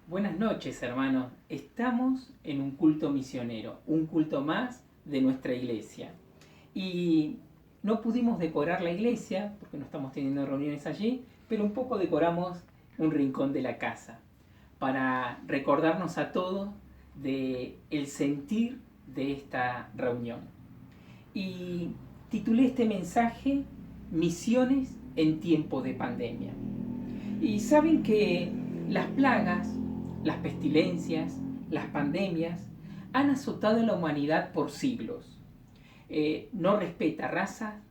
Buenas noches, hermanos. Estamos en un culto misionero, un culto más de nuestra iglesia. Y no pudimos decorar la iglesia, porque no estamos teniendo reuniones allí, pero un poco decoramos un rincón de la casa, para recordarnos a todos de el sentir de esta reunión. Y titulé este mensaje Misiones en tiempo de pandemia. Y saben que las plagas, las pestilencias, las pandemias han azotado a la humanidad por siglos. No respeta raza,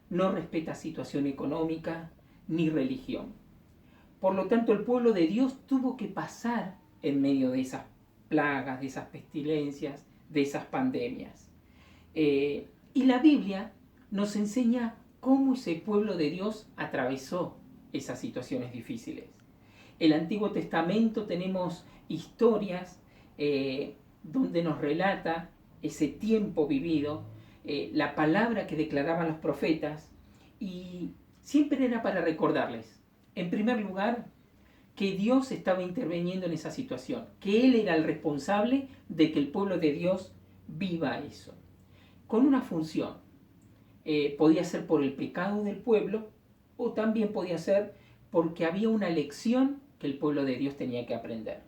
no respeta situación económica ni religión. Por lo tanto, el pueblo de Dios tuvo que pasar en medio de esas plagas, de esas pestilencias, de esas pandemias. Y la Biblia nos enseña cómo ese pueblo de Dios atravesó esas situaciones difíciles. En el Antiguo Testamento tenemos historias donde nos relata ese tiempo vivido, la palabra que declaraban los profetas, y siempre era para recordarles, en primer lugar, que Dios estaba interviniendo en esa situación, que Él era el responsable de que el pueblo de Dios viva eso, con una función. Podía ser por el pecado del pueblo, o también podía ser porque había una lección que el pueblo de Dios tenía que aprender.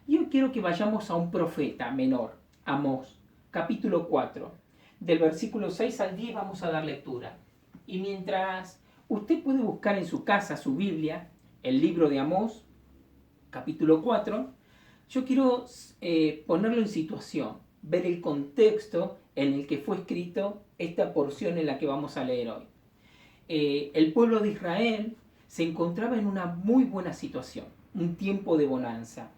Y hoy quiero que vayamos a un profeta menor, Amós, capítulo 4. Del versículo 6 al 10 vamos a dar lectura. Y mientras usted puede buscar en su casa su Biblia, el libro de Amós, capítulo 4, yo quiero ponerlo en situación, ver el contexto en el que fue escrito esta porción en la que vamos a leer hoy. El pueblo de Israel se encontraba en una muy buena situación, un tiempo de bonanza,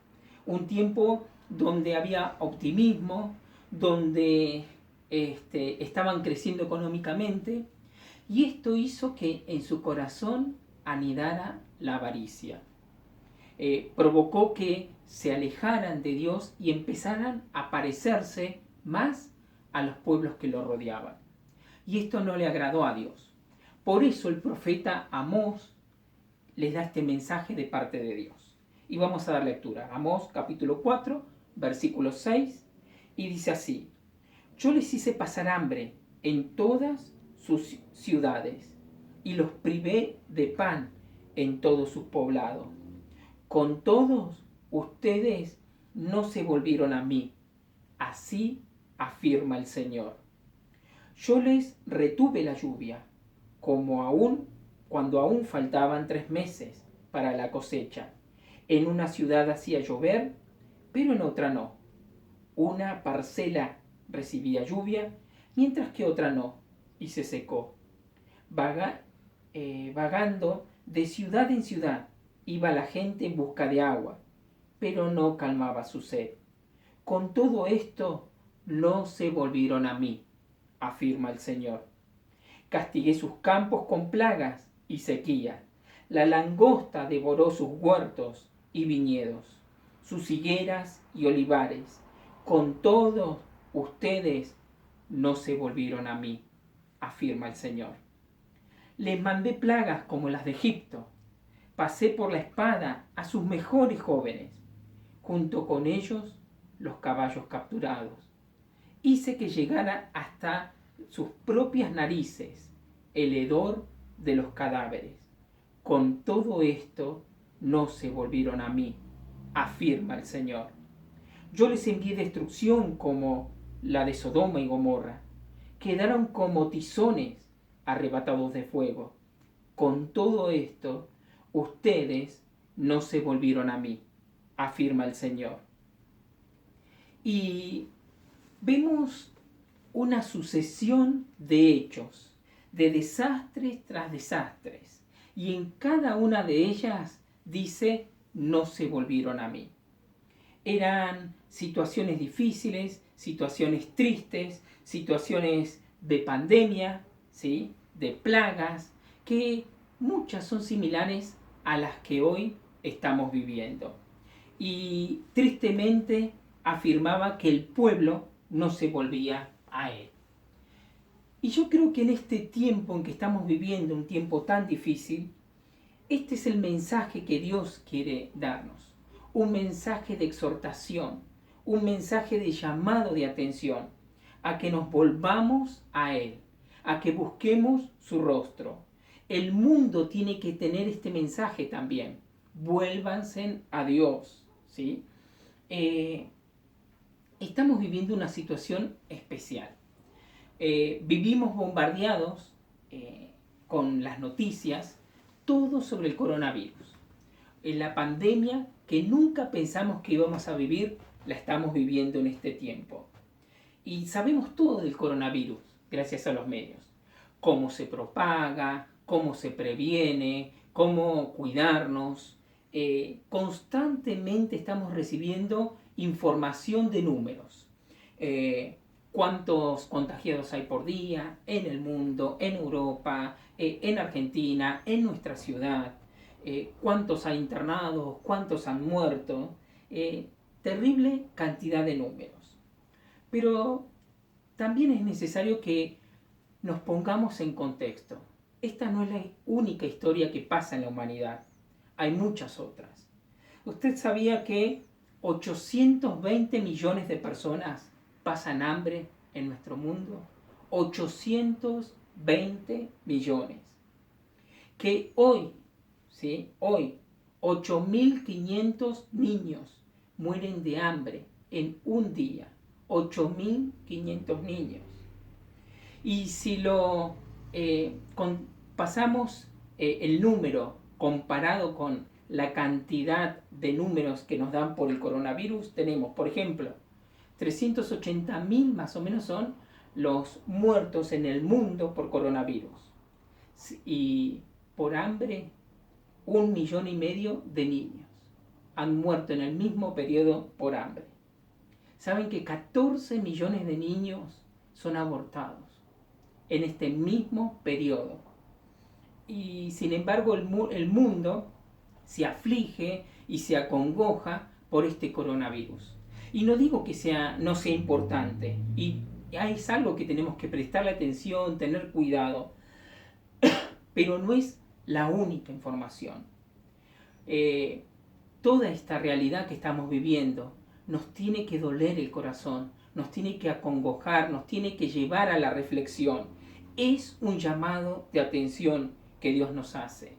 un tiempo donde había optimismo, donde estaban creciendo económicamente, y esto hizo que en su corazón anidara la avaricia. Provocó que se alejaran de Dios y empezaran a parecerse más a los pueblos que lo rodeaban. Y esto no le agradó a Dios. Por eso el profeta Amós les da este mensaje de parte de Dios. Y vamos a dar lectura. Amós capítulo 4, versículo 6, y dice así: Yo les hice pasar hambre en todas sus ciudades, y los privé de pan en todos sus poblados. Con todos ustedes no se volvieron a mí. Así afirma el Señor. Yo les retuve la lluvia, cuando aún faltaban 3 meses para la cosecha. En una ciudad hacía llover, pero en otra no. Una parcela recibía lluvia, mientras que otra no, y se secó. Vagando de ciudad en ciudad, iba la gente en busca de agua, pero no calmaba su sed. Con todo esto, no se volvieron a mí, afirma el Señor. Castigué sus campos con plagas y sequía. La langosta devoró sus huertos y viñedos, sus higueras y olivares. Con todo, ustedes no se volvieron a mí, afirma el Señor. Les mandé plagas como las de Egipto. Pasé por la espada a sus mejores jóvenes, junto con ellos los caballos capturados. Hice que llegara hasta sus propias narices el hedor de los cadáveres. Con todo esto no se volvieron a mí, afirma el Señor. Yo les envié destrucción como la de Sodoma y Gomorra. Quedaron como tizones arrebatados de fuego. Con todo esto, ustedes no se volvieron a mí, afirma el Señor. Y vemos una sucesión de hechos, de desastres tras desastres, y en cada una de ellas dice, no se volvieron a mí. Eran situaciones difíciles, situaciones tristes, situaciones de pandemia, ¿sí?, de plagas, que muchas son similares a las que hoy estamos viviendo. Y tristemente afirmaba que el pueblo no se volvía a él. Y yo creo que en este tiempo en que estamos viviendo, un tiempo tan difícil, este es el mensaje que Dios quiere darnos. un mensaje de exhortación, un mensaje de llamado de atención, a que nos volvamos a Él, a que busquemos su rostro. El mundo tiene que tener este mensaje también. Vuélvanse a Dios, ¿sí? Estamos viviendo una situación especial. Vivimos bombardeados con las noticias, todo sobre el coronavirus. La pandemia que nunca pensamos que íbamos a vivir, la estamos viviendo en este tiempo. Y sabemos todo del coronavirus, gracias a los medios. Cómo se propaga, cómo se previene, cómo cuidarnos. Constantemente estamos recibiendo información de números. Cuántos contagiados hay por día en el mundo, en Europa, en Argentina, en nuestra ciudad, cuántos hay internados, cuántos han muerto, terrible cantidad de números. Pero también es necesario que nos pongamos en contexto. Esta no es la única historia que pasa en la humanidad, hay muchas otras. ¿Usted sabía que 820 millones de personas pasan hambre en nuestro mundo? 820 millones. Que hoy, ¿sí? Hoy, 8.500 niños mueren de hambre en un día. 8.500 niños. Y si lo pasamos el número comparado con la cantidad de números que nos dan por el coronavirus, tenemos, por ejemplo, 380.000 más o menos son los muertos en el mundo por coronavirus. Y por hambre, 1,5 millones de niños han muerto en el mismo periodo por hambre. Saben que 14 millones de niños son abortados en este mismo periodo. Y sin embargo el mundo se aflige y se acongoja por este coronavirus. Y no digo que no sea importante, y es algo que tenemos que prestarle atención, tener cuidado, pero no es la única información. Toda esta realidad que estamos viviendo nos tiene que doler el corazón, nos tiene que acongojar, nos tiene que llevar a la reflexión. Es un llamado de atención que Dios nos hace.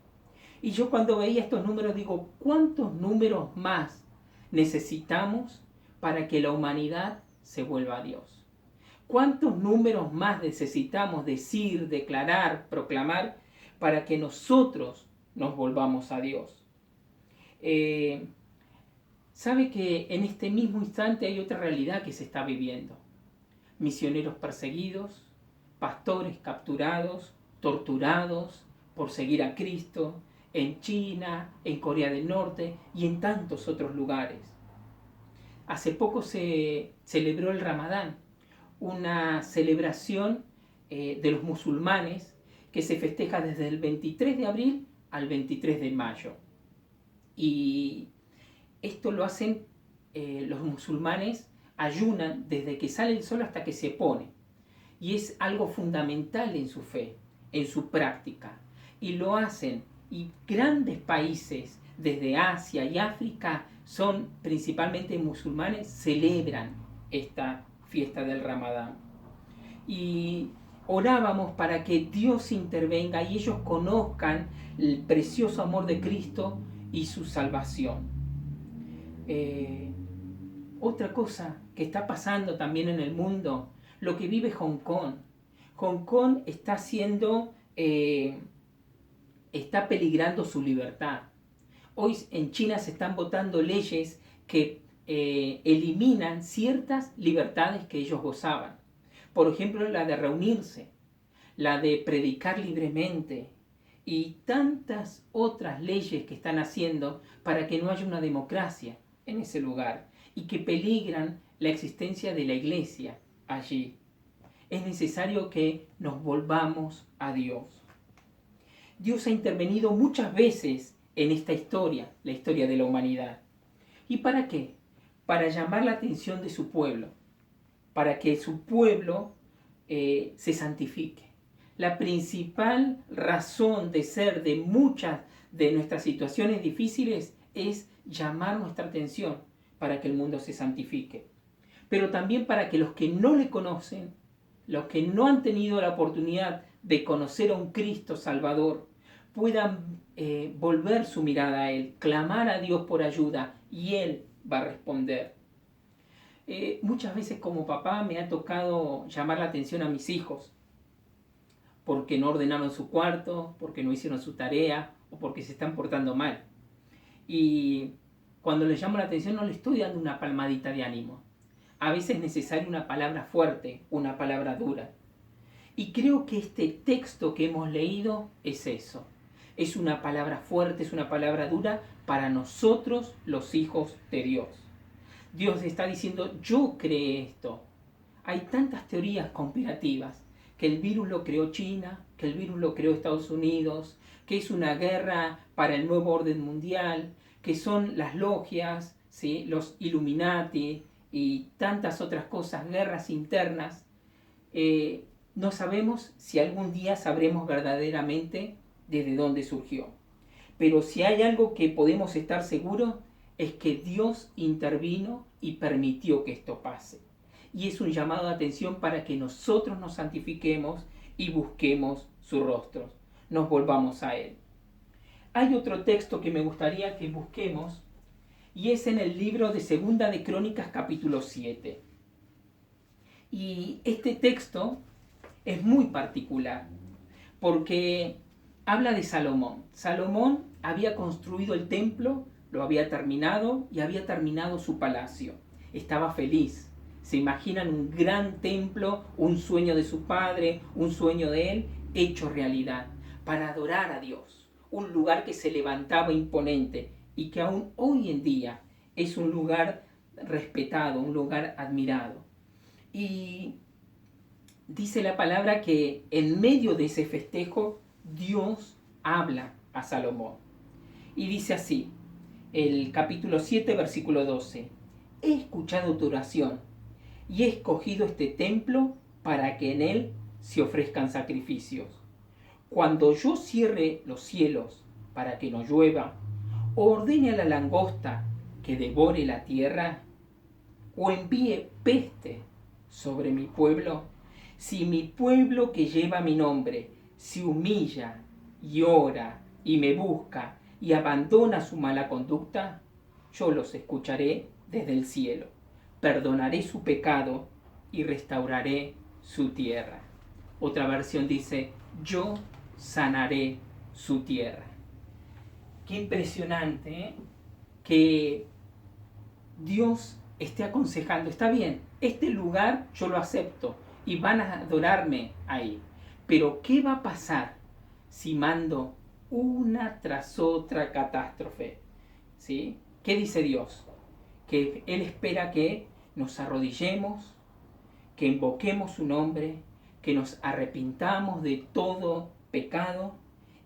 Y yo cuando veía estos números digo, ¿cuántos números más necesitamos para que la humanidad se vuelva a Dios? ¿Cuántos números más necesitamos decir, declarar, proclamar para que nosotros nos volvamos a Dios? Sabe que en este mismo instante hay otra realidad que se está viviendo. Misioneros perseguidos, pastores capturados, torturados por seguir a Cristo, en China, en Corea del Norte y en tantos otros lugares. Hace poco se celebró el Ramadán, una celebración de los musulmanes que se festeja desde el 23 de abril al 23 de mayo. Y esto lo hacen los musulmanes, ayunan desde que sale el sol hasta que se pone. Y es algo fundamental en su fe, en su práctica. Y lo hacen, y grandes países desde Asia y África son principalmente musulmanes, celebran esta fiesta del Ramadán. Y orábamos para que Dios intervenga y ellos conozcan el precioso amor de Cristo y su salvación. Otra cosa que está pasando también en el mundo, lo que vive Hong Kong. Hong Kong está peligrando su libertad. Hoy en China se están votando leyes que eliminan ciertas libertades que ellos gozaban. Por ejemplo, la de reunirse, la de predicar libremente y tantas otras leyes que están haciendo para que no haya una democracia en ese lugar y que peligran la existencia de la iglesia allí. Es necesario que nos volvamos a Dios. Dios ha intervenido muchas veces en esta historia, la historia de la humanidad. ¿Y para qué? Para llamar la atención de su pueblo, para que su pueblo se santifique. La principal razón de ser de muchas de nuestras situaciones difíciles es llamar nuestra atención para que el mundo se santifique, pero también para que los que no le conocen, los que no han tenido la oportunidad de conocer a un Cristo Salvador, puedan volver su mirada a Él, clamar a Dios por ayuda y Él va a responder. Muchas veces como papá me ha tocado llamar la atención a mis hijos porque no ordenaron su cuarto, porque no hicieron su tarea o porque se están portando mal. Y cuando les llamo la atención no les estoy dando una palmadita de ánimo. A veces es necesaria una palabra fuerte, una palabra dura. Y creo que este texto que hemos leído es eso. Es una palabra fuerte, es una palabra dura para nosotros los hijos de Dios. Dios está diciendo, yo creé esto. Hay tantas teorías conspirativas, que el virus lo creó China, que el virus lo creó Estados Unidos, que es una guerra para el nuevo orden mundial, que son las logias, ¿sí?, los Illuminati y tantas otras cosas, guerras internas. No sabemos si algún día sabremos verdaderamente desde dónde surgió. Pero si hay algo que podemos estar seguros es que Dios intervino y permitió que esto pase. Y es un llamado de atención para que nosotros nos santifiquemos y busquemos su rostro, nos volvamos a Él. Hay otro texto que me gustaría que busquemos y es en el libro de Segunda de Crónicas capítulo 7. Y este texto es muy particular porque habla de Salomón. Salomón había construido el templo, lo había terminado y había terminado su palacio. Estaba feliz. Se imaginan un gran templo, un sueño de su padre, un sueño de él, hecho realidad, para adorar a Dios. Un lugar que se levantaba imponente y que aún hoy en día es un lugar respetado, un lugar admirado. Y dice la palabra que en medio de ese festejo Dios habla a Salomón. Y dice así, el capítulo 7, versículo 12. He escuchado tu oración y he escogido este templo para que en él se ofrezcan sacrificios. Cuando yo cierre los cielos para que no llueva, o ordene a la langosta que devore la tierra, o envíe peste sobre mi pueblo, si mi pueblo que lleva mi nombre se humilla y ora y me busca y abandona su mala conducta, yo los escucharé desde el cielo, perdonaré su pecado y restauraré su tierra. Otra versión dice, yo sanaré su tierra. Qué impresionante, ¿eh? Que Dios esté aconsejando, está bien, este lugar yo lo acepto y van a adorarme ahí, pero ¿qué va a pasar si mando una tras otra catástrofe? ¿Sí? ¿Qué dice Dios? Que Él espera que nos arrodillemos, que invoquemos su nombre, que nos arrepintamos de todo pecado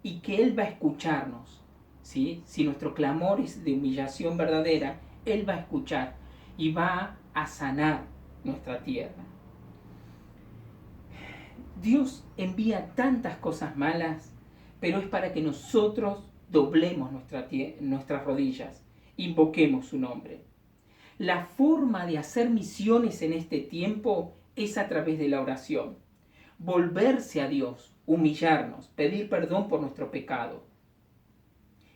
y que Él va a escucharnos. ¿Sí? Si nuestro clamor es de humillación verdadera, Él va a escuchar y va a sanar nuestra tierra. Dios envía tantas cosas malas, pero es para que nosotros doblemos nuestras rodillas, invoquemos su nombre. La forma de hacer misiones en este tiempo es a través de la oración. Volverse a Dios, humillarnos, pedir perdón por nuestro pecado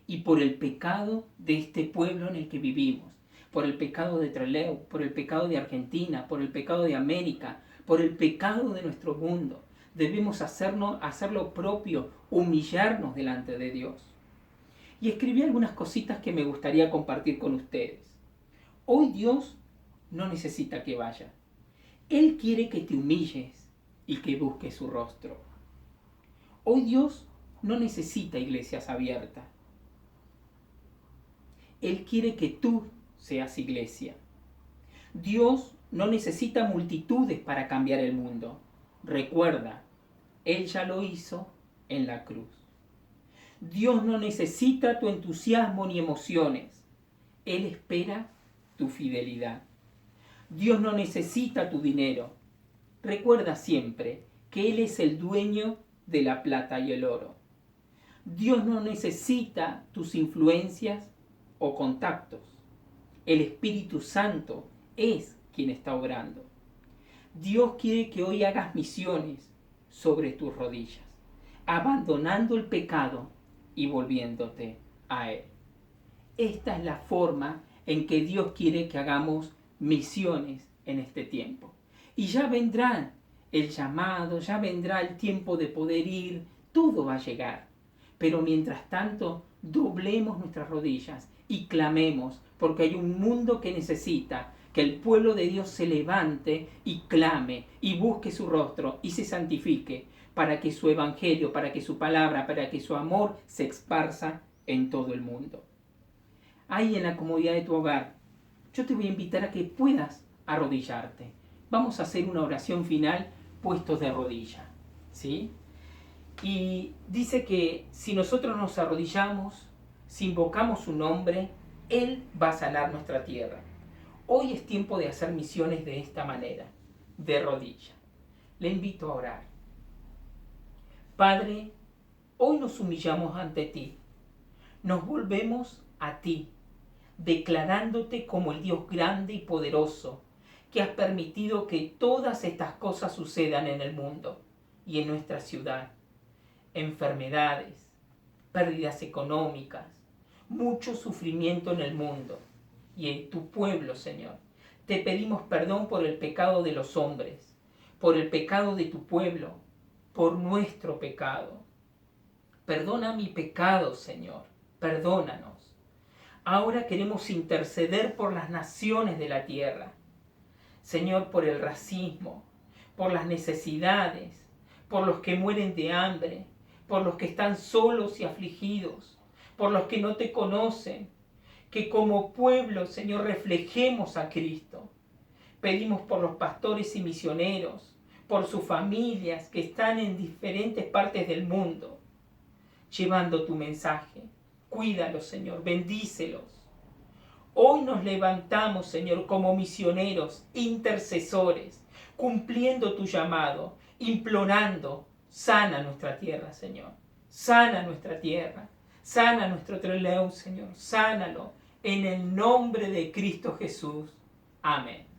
y por el pecado de este pueblo en el que vivimos, por el pecado de Trelew, por el pecado de Argentina, por el pecado de América, por el pecado de nuestro mundo. Debemos hacer lo propio, humillarnos delante de Dios. Y escribí algunas cositas que me gustaría compartir con ustedes. Hoy Dios no necesita que vaya. Él quiere que te humilles y que busques su rostro. Hoy Dios no necesita iglesias abiertas. Él quiere que tú seas iglesia. Dios no necesita multitudes para cambiar el mundo. Recuerda, Él ya lo hizo en la cruz. Dios no necesita tu entusiasmo ni emociones. Él espera tu fidelidad. Dios no necesita tu dinero. Recuerda siempre que Él es el dueño de la plata y el oro. Dios no necesita tus influencias o contactos. El Espíritu Santo es quien está obrando. Dios quiere que hoy hagas misiones sobre tus rodillas, abandonando el pecado y volviéndote a Él. Esta es la forma en que Dios quiere que hagamos misiones en este tiempo. Y ya vendrá el llamado, ya vendrá el tiempo de poder ir, todo va a llegar. Pero mientras tanto, doblemos nuestras rodillas y clamemos, porque hay un mundo que necesita que el pueblo de Dios se levante y clame y busque su rostro y se santifique para que su evangelio, para que su palabra, para que su amor se esparza en todo el mundo. Ahí en la comodidad de tu hogar, yo te voy a invitar a que puedas arrodillarte. Vamos a hacer una oración final puestos de rodilla, ¿sí? Y dice que si nosotros nos arrodillamos, si invocamos su nombre, Él va a sanar nuestra tierra. Hoy es tiempo de hacer misiones de esta manera, de rodilla. Le invito a orar. Padre, hoy nos humillamos ante ti. Nos volvemos a ti, declarándote como el Dios grande y poderoso, que has permitido que todas estas cosas sucedan en el mundo y en nuestra ciudad. Enfermedades, pérdidas económicas, mucho sufrimiento en el mundo y en tu pueblo, Señor. Te pedimos perdón por el pecado de los hombres, por el pecado de tu pueblo, por nuestro pecado. Perdona mi pecado, Señor, perdónanos. Ahora queremos interceder por las naciones de la tierra. Señor, por el racismo, por las necesidades, por los que mueren de hambre, por los que están solos y afligidos, por los que no te conocen, que como pueblo, Señor, reflejemos a Cristo. Pedimos por los pastores y misioneros, por sus familias que están en diferentes partes del mundo, llevando tu mensaje. Cuídalos, Señor, bendícelos. Hoy nos levantamos, Señor, como misioneros, intercesores, cumpliendo tu llamado, implorando, sana nuestra tierra, Señor. Sana nuestra tierra. Sana nuestro Trelew, Señor. Sánalo en el nombre de Cristo Jesús. Amén.